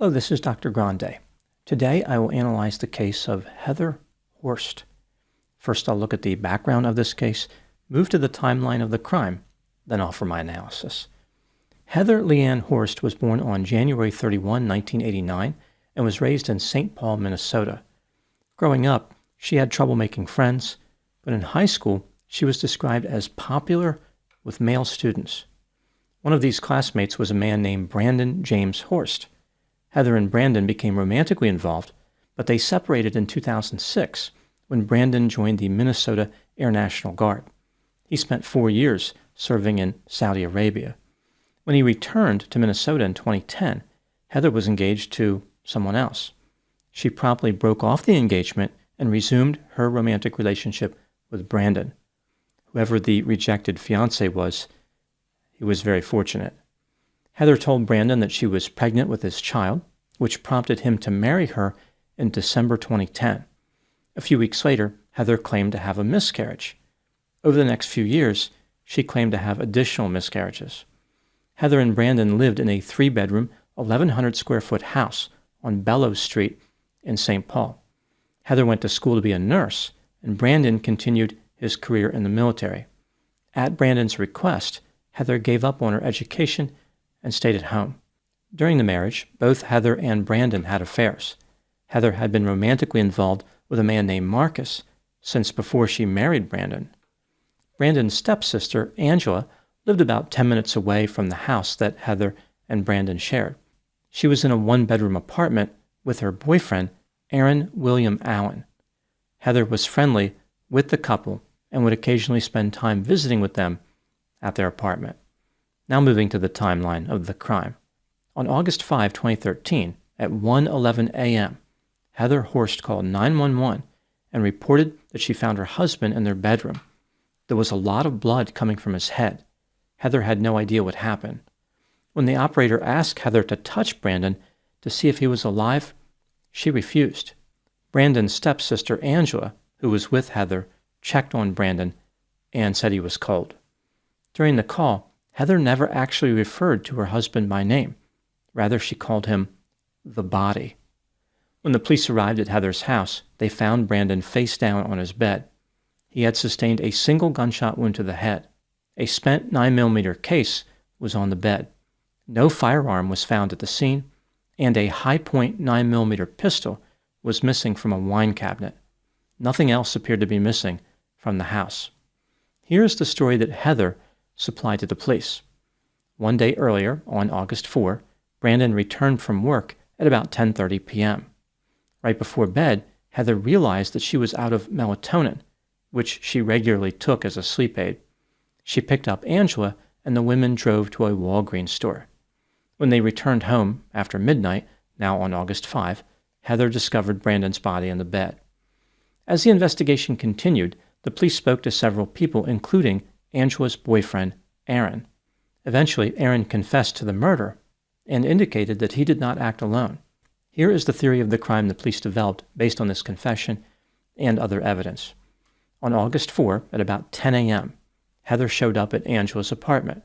Hello, this is Dr. Grande. Today I will analyze the case of Heather Horst. First, I'll look at the background of this case, move to the timeline of the crime, then offer my analysis. Heather Leanne Horst was born on January 31, 1989, and was raised in St. Paul, Minnesota. Growing up, she had trouble making friends, but in high school, she was described as popular with male students. One of these classmates was a man named Brandon James Horst. Heather and Brandon became romantically involved, but they separated in 2006 when Brandon joined the Minnesota Air National Guard. He spent 4 years serving in Saudi Arabia. When he returned to Minnesota in 2010, Heather was engaged to someone else. She promptly broke off the engagement and resumed her romantic relationship with Brandon. Whoever the rejected fiancé was, he was very fortunate. Heather told Brandon that she was pregnant with his child, which prompted him to marry her in December 2010. A few weeks later, Heather claimed to have a miscarriage. Over the next few years, she claimed to have additional miscarriages. Heather and Brandon lived in a 3-bedroom, 1,100-square-foot house on Bellows Street in St. Paul. Heather went to school to be a nurse, and Brandon continued his career in the military. At Brandon's request, Heather gave up on her education and stayed at home. During the marriage, both Heather and Brandon had affairs. Heather had been romantically involved with a man named Marcus since before she married Brandon. Brandon's stepsister, Angela, lived about 10 minutes away from the house that Heather and Brandon shared. She was in a 1-bedroom apartment with her boyfriend, Aaron William Allen. Heather was friendly with the couple and would occasionally spend time visiting with them at their apartment. Now moving to the timeline of the crime. On August 5, 2013, at 1:11 a.m., Heather Horst called 911 and reported that she found her husband in their bedroom. There was a lot of blood coming from his head. Heather had no idea what happened. When the operator asked Heather to touch Brandon to see if he was alive, she refused. Brandon's stepsister, Angela, who was with Heather, checked on Brandon and said he was cold. During the call, Heather never actually referred to her husband by name. Rather, she called him the body. When the police arrived at Heather's house, they found Brandon face down on his bed. He had sustained a single gunshot wound to the head. A spent 9mm case was on the bed. No firearm was found at the scene, and a high-point 9mm pistol was missing from a wine cabinet. Nothing else appeared to be missing from the house. Here is the story that Heather supplied to the police. One day earlier, on August 4, Brandon returned from work at about 10:30 p.m. Right before bed, Heather realized that she was out of melatonin, which she regularly took as a sleep aid. She picked up Angela, and the women drove to a Walgreens store. When they returned home after midnight, now on August 5, Heather discovered Brandon's body in the bed. As the investigation continued, the police spoke to several people, including Angela's boyfriend, Aaron. Eventually, Aaron confessed to the murder and indicated that he did not act alone. Here is the theory of the crime the police developed based on this confession and other evidence. On August 4, at about 10 a.m., Heather showed up at Angela's apartment.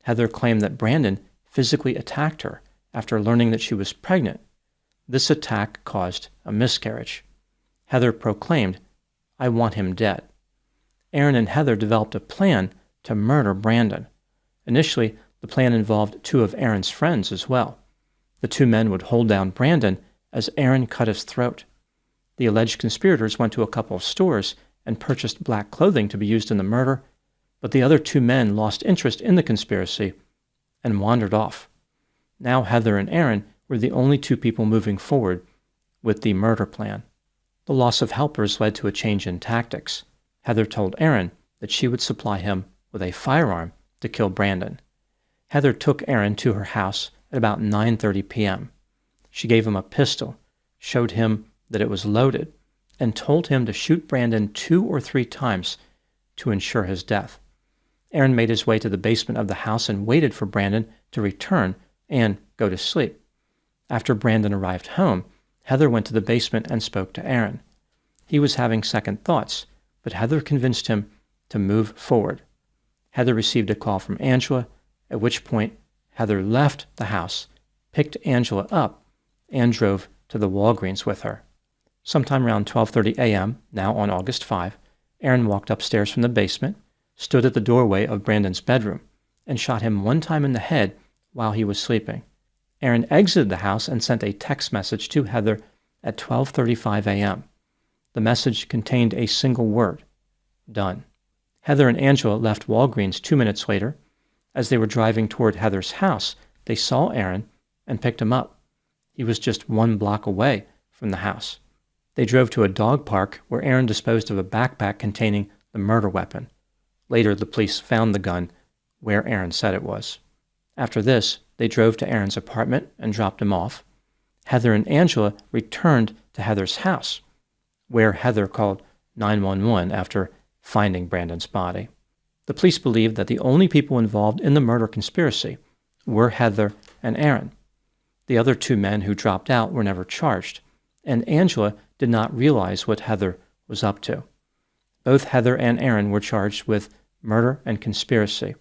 Heather claimed that Brandon physically attacked her after learning that she was pregnant. This attack caused a miscarriage. Heather proclaimed, "I want him dead." Aaron and Heather developed a plan to murder Brandon. Initially, the plan involved 2 of Aaron's friends as well. The 2 men would hold down Brandon as Aaron cut his throat. The alleged conspirators went to a couple of stores and purchased black clothing to be used in the murder, but the other 2 men lost interest in the conspiracy and wandered off. Now Heather and Aaron were the only 2 people moving forward with the murder plan. The loss of helpers led to a change in tactics. Heather told Aaron that she would supply him with a firearm to kill Brandon. Heather took Aaron to her house at about 9:30 p.m. She gave him a pistol, showed him that it was loaded, and told him to shoot Brandon 2 or 3 times to ensure his death. Aaron made his way to the basement of the house and waited for Brandon to return and go to sleep. After Brandon arrived home, Heather went to the basement and spoke to Aaron. He was having second thoughts, but Heather convinced him to move forward. Heather received a call from Angela, at which point Heather left the house, picked Angela up, and drove to the Walgreens with her. Sometime around 12:30 a.m., now on August 5, Aaron walked upstairs from the basement, stood at the doorway of Brandon's bedroom, and shot him one time in the head while he was sleeping. Aaron exited the house and sent a text message to Heather at 12:35 a.m. The message contained a single word: done. Heather and Angela left Walgreens 2 minutes later. As they were driving toward Heather's house, they saw Aaron and picked him up. He was just 1 block away from the house. They drove to a dog park where Aaron disposed of a backpack containing the murder weapon. Later, the police found the gun where Aaron said it was. After this, they drove to Aaron's apartment and dropped him off. Heather and Angela returned to Heather's house, where Heather called 911 after finding Brandon's body. The police believed that the only people involved in the murder conspiracy were Heather and Aaron. The other 2 men who dropped out were never charged, and Angela did not realize what Heather was up to. Both Heather and Aaron were charged with murder and conspiracy.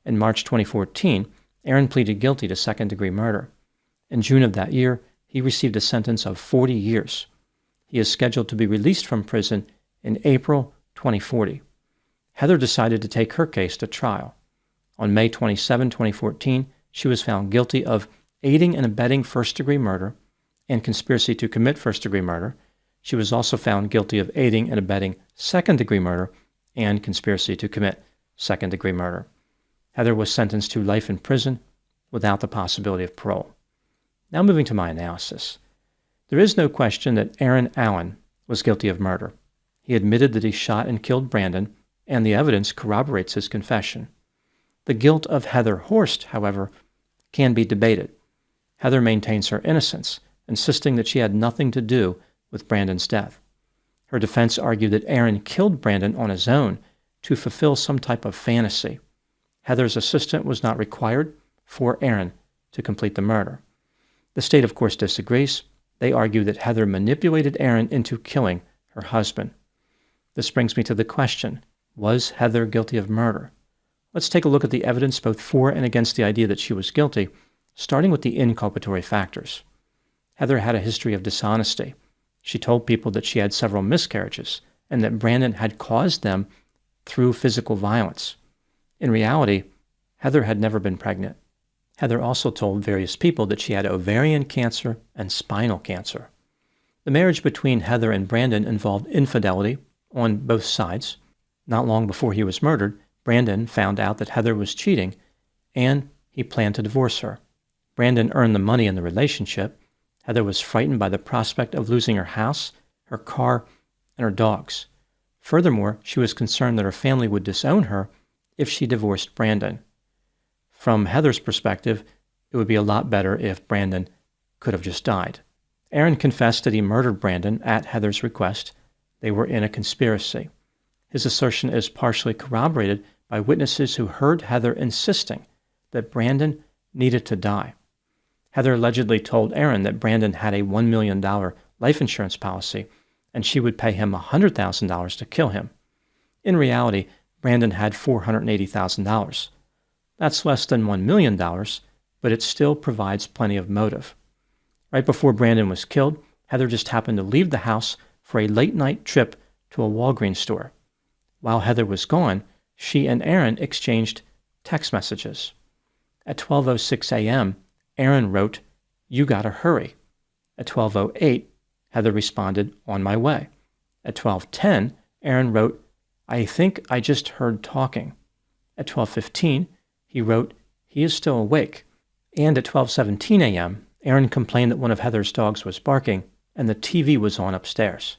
In March 2014, Aaron pleaded guilty to second-degree murder. In June of that year, he received a sentence of 40 years. He is scheduled to be released from prison in April 2040. Heather decided to take her case to trial. On May 27, 2014, she was found guilty of aiding and abetting first-degree murder and conspiracy to commit first-degree murder. She was also found guilty of aiding and abetting second-degree murder and conspiracy to commit second-degree murder. Heather was sentenced to life in prison without the possibility of parole. Now moving to my analysis. There is no question that Aaron Allen was guilty of murder. He admitted that he shot and killed Brandon, and the evidence corroborates his confession. The guilt of Heather Horst, however, can be debated. Heather maintains her innocence, insisting that she had nothing to do with Brandon's death. Her defense argued that Aaron killed Brandon on his own to fulfill some type of fantasy. Heather's assistant was not required for Aaron to complete the murder. The state, of course, disagrees. They argue that Heather manipulated Aaron into killing her husband. This brings me to the question, was Heather guilty of murder? Let's take a look at the evidence both for and against the idea that she was guilty, starting with the inculpatory factors. Heather had a history of dishonesty. She told people that she had several miscarriages and that Brandon had caused them through physical violence. In reality, Heather had never been pregnant. Heather also told various people that she had ovarian cancer and spinal cancer. The marriage between Heather and Brandon involved infidelity on both sides. Not long before he was murdered, Brandon found out that Heather was cheating, and he planned to divorce her. Brandon earned the money in the relationship. Heather was frightened by the prospect of losing her house, her car, and her dogs. Furthermore, she was concerned that her family would disown her if she divorced Brandon. From Heather's perspective, it would be a lot better if Brandon could have just died. Aaron confessed that he murdered Brandon at Heather's request. They were in a conspiracy. His assertion is partially corroborated by witnesses who heard Heather insisting that Brandon needed to die. Heather allegedly told Aaron that Brandon had a $1 million life insurance policy, and she would pay him $100,000 to kill him. In reality, Brandon had $480,000. That's less than $1 million, but it still provides plenty of motive. Right before Brandon was killed, Heather just happened to leave the house for a late-night trip to a Walgreens store. While Heather was gone, she and Aaron exchanged text messages. At 12:06 a.m., Aaron wrote, "You gotta hurry." At 12:08, Heather responded, "On my way." At 12:10, Aaron wrote, "I think I just heard talking." At 12:15, he wrote, "He is still awake." And at 12:17 a.m., Aaron complained that one of Heather's dogs was barking and the TV was on upstairs.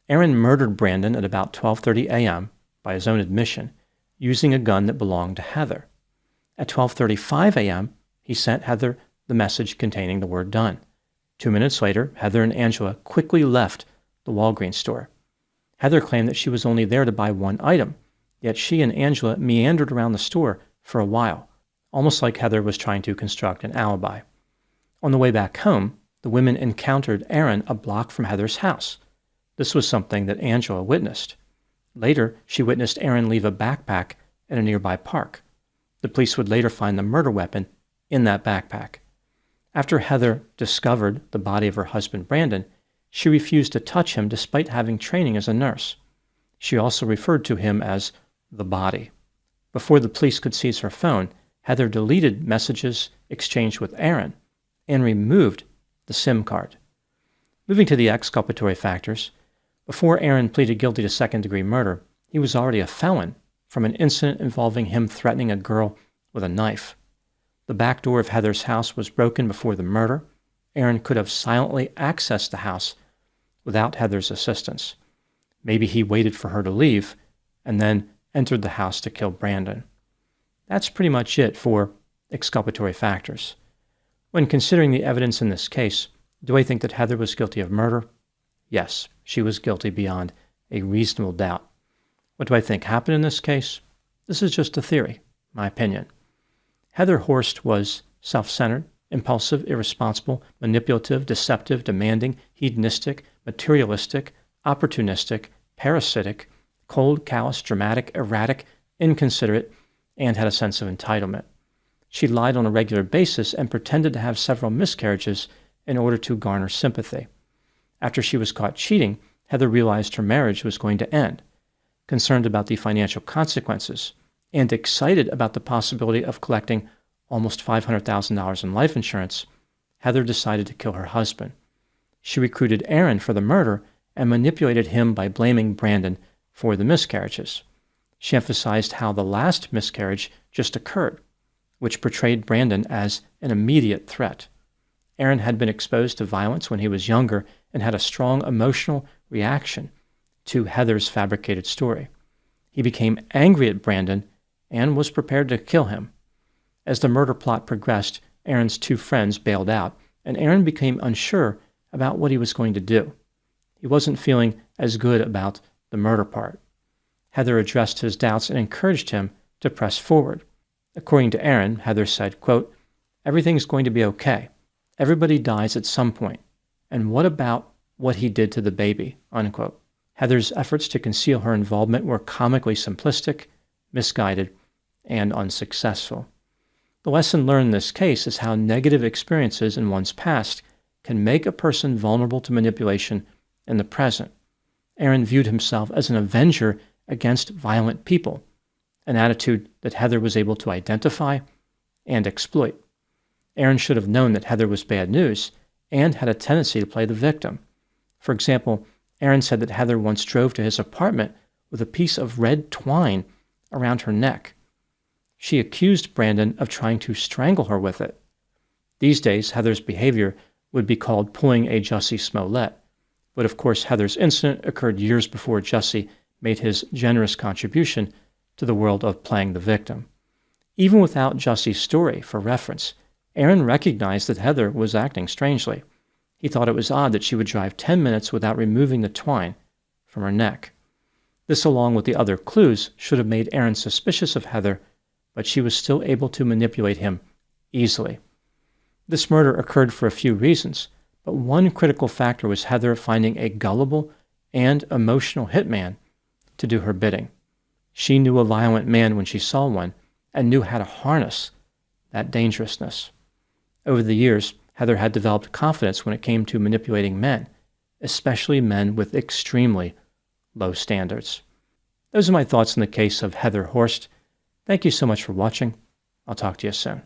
Aaron murdered Brandon at about 12:30 a.m., by his own admission, using a gun that belonged to Heather. At 12:35 a.m., he sent Heather the message containing the word "done." 2 minutes later, Heather and Angela quickly left the Walgreens store. Heather claimed that she was only there to buy one item, yet she and Angela meandered around the store for a while, almost like Heather was trying to construct an alibi. On the way back home, the women encountered Aaron a block from Heather's house. This was something that Angela witnessed. Later, she witnessed Aaron leave a backpack at a nearby park. The police would later find the murder weapon in that backpack. After Heather discovered the body of her husband Brandon, she refused to touch him despite having training as a nurse. She also referred to him as the body. Before the police could seize her phone, Heather deleted messages exchanged with Aaron and removed the SIM card. Moving to the exculpatory factors, before Aaron pleaded guilty to second-degree murder, he was already a felon from an incident involving him threatening a girl with a knife. The back door of Heather's house was broken before the murder. Aaron could have silently accessed the house without Heather's assistance. Maybe he waited for her to leave and then entered the house to kill Brandon. That's pretty much it for exculpatory factors. When considering the evidence in this case, do I think that Heather was guilty of murder? Yes, she was guilty beyond a reasonable doubt. What do I think happened in this case? This is just a theory, my opinion. Heather Horst was self-centered, impulsive, irresponsible, manipulative, deceptive, demanding, hedonistic, materialistic, opportunistic, parasitic, cold, callous, dramatic, erratic, inconsiderate, and had a sense of entitlement. She lied on a regular basis and pretended to have several miscarriages in order to garner sympathy. After she was caught cheating, Heather realized her marriage was going to end. Concerned about the financial consequences and excited about the possibility of collecting almost $500,000 in life insurance, Heather decided to kill her husband. She recruited Aaron for the murder and manipulated him by blaming Brandon for the miscarriages. She emphasized how the last miscarriage just occurred, which portrayed Brandon as an immediate threat. Aaron had been exposed to violence when he was younger and had a strong emotional reaction to Heather's fabricated story. He became angry at Brandon and was prepared to kill him. As the murder plot progressed, Aaron's two friends bailed out, and Aaron became unsure about what he was going to do. He wasn't feeling as good about the murder part. Heather addressed his doubts and encouraged him to press forward. According to Aaron, Heather said, quote, "Everything's going to be okay. Everybody dies at some point. And what about what he did to the baby?" Unquote. Heather's efforts to conceal her involvement were comically simplistic, misguided, and unsuccessful. The lesson learned in this case is how negative experiences in one's past can make a person vulnerable to manipulation in the present. Aaron viewed himself as an avenger against violent people, an attitude that Heather was able to identify and exploit. Aaron should have known that Heather was bad news and had a tendency to play the victim. For example, Aaron said that Heather once drove to his apartment with a piece of red twine around her neck. She accused Brandon of trying to strangle her with it. These days, Heather's behavior would be called pulling a Jussie Smollett, but of course Heather's incident occurred years before Jussie made his generous contribution to the world of playing the victim. Even without Jussie's story for reference, Aaron recognized that Heather was acting strangely. He thought it was odd that she would drive 10 minutes without removing the twine from her neck. This, along with the other clues, should have made Aaron suspicious of Heather, but she was still able to manipulate him easily. This murder occurred for a few reasons, but one critical factor was Heather finding a gullible and emotional hitman to do her bidding. She knew a violent man when she saw one and knew how to harness that dangerousness. Over the years, Heather had developed confidence when it came to manipulating men, especially men with extremely low standards. Those are my thoughts on the case of Heather Horst. Thank you so much for watching. I'll talk to you soon.